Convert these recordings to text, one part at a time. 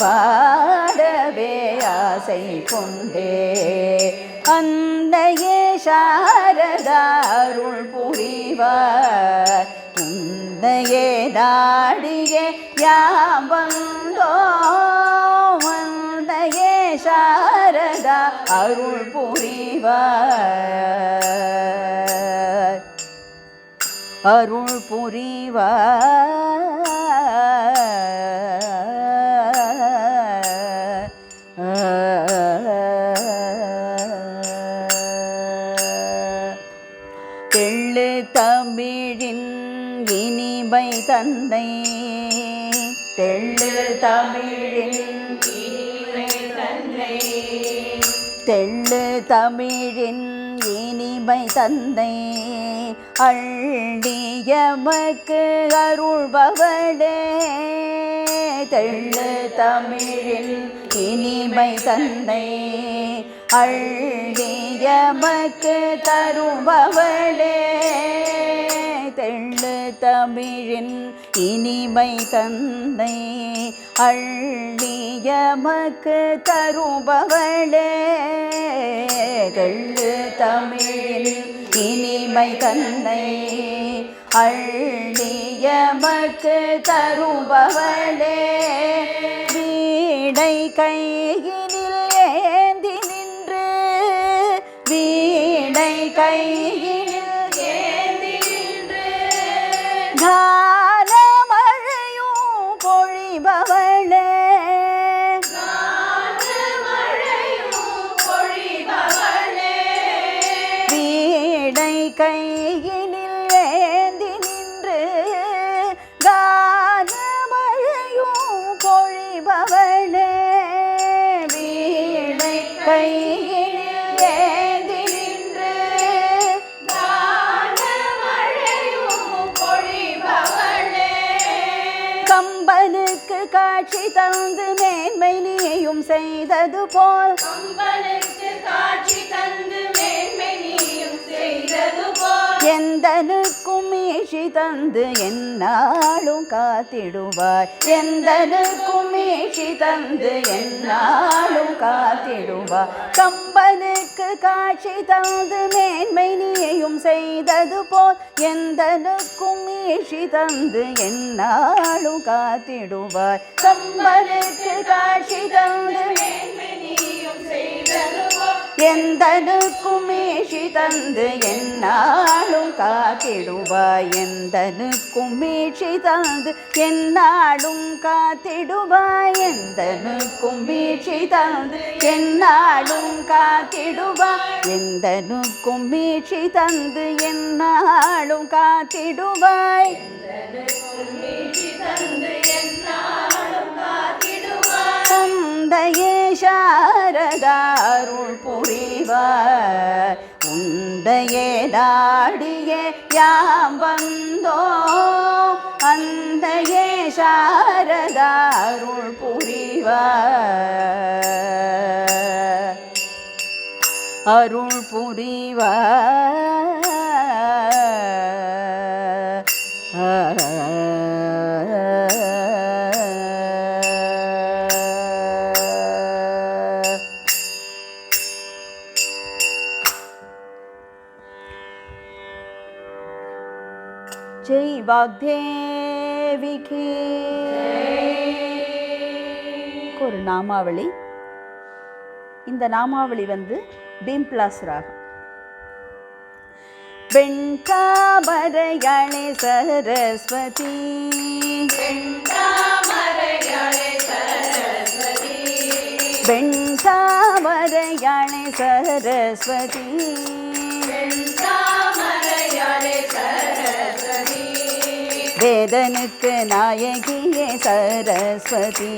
பாடவே ஆசை கொண்டே அன்னையே சாரதா அருள் புரிவார் உன்னையே நாடியே யாம் வந்தோம் அன்னையே சாரதா அருள் புரிவார் அருள் புரிவார் தெள்ளு தமிழின் இனிமை தந்தை தெள்ளு தமிழின் இனிமை தந்தை தெள்ளு தமிழின் இனிமை தந்தை அள்ளியமக்கு அருள்பவளே தெள்ளு தமிழின் இனிமை தந்தை அள்ளியமக்கு தருபவளே தெள்ளு தமிழின் இனிமை தந்தை அள்ளியமக்கு தருபவளே தெள்ளு தமிழின் இனிமை தந்தை அள்ளியமக்கு தருபவளே வீணை கையினில் ஏந்தி நின்று வீணை கையினில் ஏந்தி நின்று கானமழையும் பொழிபவளே வீணை கையினில் ஏந்தி நின்று கானமழையும் பொழிபவளே வீணை கையினில் ஏந்தி நின்று கானமழையும் பொழிபவளே கம்பனுக்கு காட்சி தந்து மேன்மை நீயும் செய்தது போல் கம்பனுக்கு காட்சி தந்து மேன்மை நீயும் செய்தது போல் எந்தனுக்கும் ஈஷி தந்து எந்நாளும் காத்திடுவாய் எந்தனுக்கும் ஈஷி தந்து எந்நாளும் காத்திடுவாய் கம்பனுக்கு காட்சி தந்து மேன்மை நீயும் செய்தது போல் எந்தனுக்கும் ஈஷி தந்து எந்நாளும் காத்திடுவாய் கம்பனுக்கு காட்சி தந்து மேன்மை நீயும் செய்தது போல் எந்தனுக்கும் ஈஷி தந்து எந்நாளும் காத்திடுவாய் எந்தனுக்கும் ஈஷி தந்து எந்நாளும் காத்திடுவாய் எந்தனுக்கும் ஈஷி தந்து எந்நாளும் காத்திடுவாய் எந்தனுக்கும் ஈஷி தந்து எந்நாளும் காத்திடுவாய் தந்தையே சாரதா அருள் புரிவார் உந்தையே நாடியே யாம் வந்தோம் அந்தையே சாரதா அருள் புரிவார் அருள் புரிவார் ஜெய் வாக்தேவிக்கு ஒரு நாமாவளி. இந்த நாமாவளி பீம்ப்ளாஸ் ராகம். வெண்தாமரையாளே சரஸ்வதி வெண்தாமரையாளே சரஸ்வதி வேதனுக்கு நாயகியே சரஸ்வதி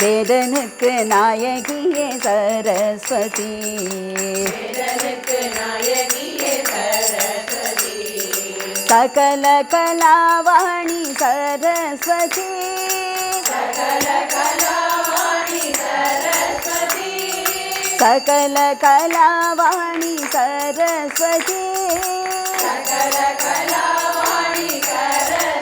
வேதனுக்கு நாயகியே சரஸ்வதி சகல கலாவாணி சரஸ்வதி सकल कलावाणी सरस्वती सकल कलावाणी सरस्वती